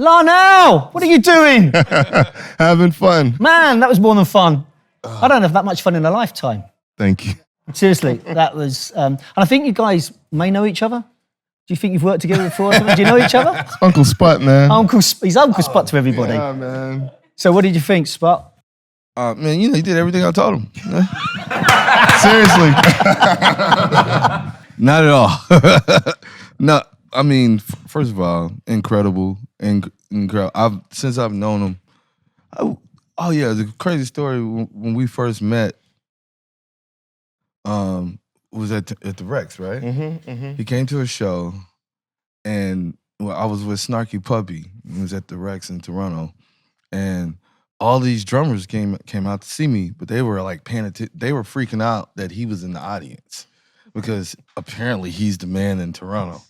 Larnell, what are you doing? Having fun. Man, that was more than fun. I don't have that much fun in a lifetime. Thank you. Seriously, that was... and I think you guys may know each other. Do you think you've worked together before? Or something? Do you know each other? It's Uncle Sput, man. He's Uncle Sput to everybody. Yeah, man. So what did you think, Sput? Man, he did everything I told him. Seriously. Not at all. No, I mean, first of all, incredible. Since I've known him. Oh yeah, the crazy story when we first met. Was at the Rex, right? He came to a show, and I was with Snarky Puppy. He was at the Rex in Toronto, and all these drummers came out to see me, but they were like they were freaking out that he was in the audience because apparently he's the man in Toronto,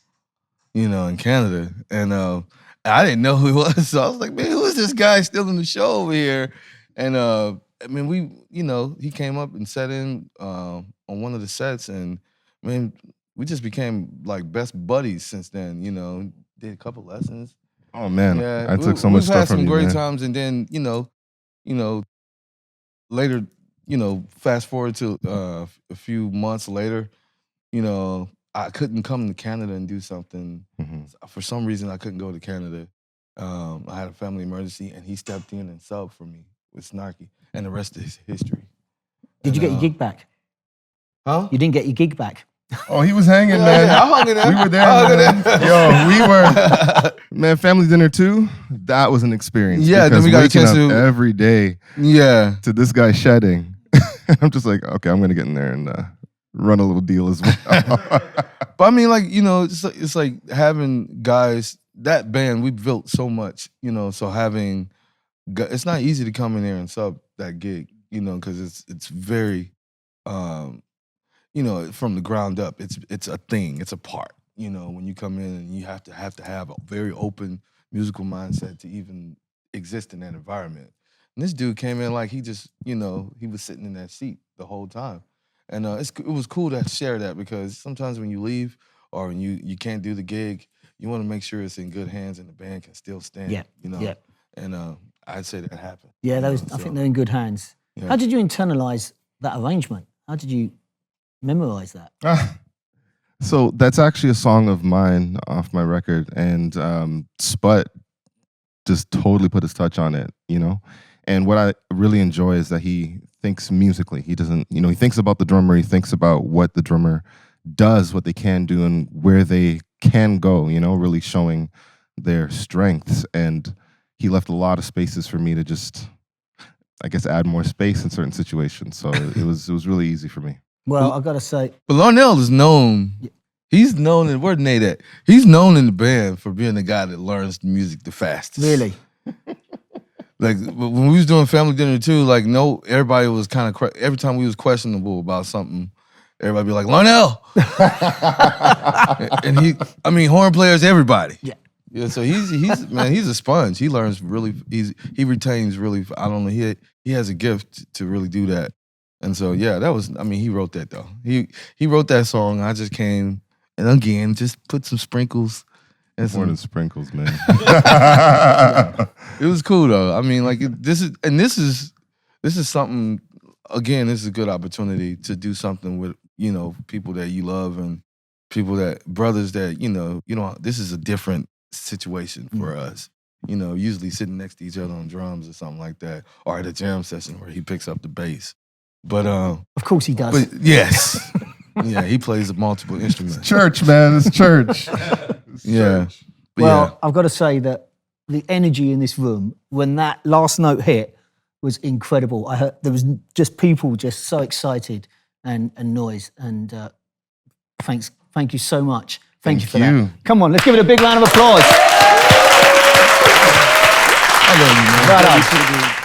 in Canada, and I didn't know who he was, so I was like, man, who is this guy still in the show over here? And I mean, he came up and sat in on one of the sets, and I mean, we just became like best buddies since then. Did a couple lessons. Oh man, yeah, I took so much stuff from you. We've had some great man. times, and then later, fast forward to a few months later, I couldn't come to Canada and do something. For some reason, I couldn't go to Canada. I had a family emergency, and he stepped in and subbed for me with Snarky, and the rest is history. Did you get your gig back? Huh? You didn't get your gig back. Oh, he was hanging, man. I hung in there. We were there, man. Yo, we were. Man, family dinner too. That was an experience. Yeah, then we got a chance to every day. Yeah. To this guy shedding. I'm just like, okay, I'm gonna get in there and run a little deal as well. But I mean, like, it's like having guys. That band we built so much, So having, it's not easy to come in there and sub that gig, because it's very. From the ground up, it's a thing, it's a part. When you come in and you have to have a very open musical mindset to even exist in that environment. And this dude came in like he just, he was sitting in that seat the whole time. And it was cool to share that because sometimes when you leave or when you can't do the gig, you want to make sure it's in good hands and the band can still stand. Yeah. Yeah. And I'd say that happened. Yeah, I think they're in good hands. Yeah. How did you internalize that arrangement? How did you memorize that? So that's actually a song of mine off my record, and Sput just totally put his touch on it, And what I really enjoy is that he thinks musically. He doesn't, he thinks about the drummer. He thinks about what the drummer does, what they can do, and where they can go. Really showing their strengths. And he left a lot of spaces for me to just, I guess, add more space in certain situations. So it was really easy for me. Well, I've got to say... But Larnell is known, he's known, and where'd Nate at? He's known in the band for being the guy that learns the music the fastest. Really? Like, when we was doing family dinner too, like, everybody was kind of, every time we was questionable about something, everybody be like, Larnell! And horn players, everybody. Yeah. Yeah, so he's a sponge. He learns really, he retains really, I don't know, he has a gift to really do that. And so, yeah, that was, he wrote that, though. He wrote that song. I just came, and again, just put some sprinkles. And More than sprinkles, man. It was cool, though. This is something, again, this is a good opportunity to do something with, people that you love and brothers that, this is a different situation for us. Usually sitting next to each other on drums or something like that, or at a jam session where he picks up the bass. But of course he does. But yes, yeah, he plays multiple instruments. It's church, man. It's church. Yeah. Well, I've got to say that the energy in this room when that last note hit was incredible. I heard there was just people just so excited and noise. And thank you so much. Thank you for that. Come on, let's give it a big round of applause. I love you, man. Right on.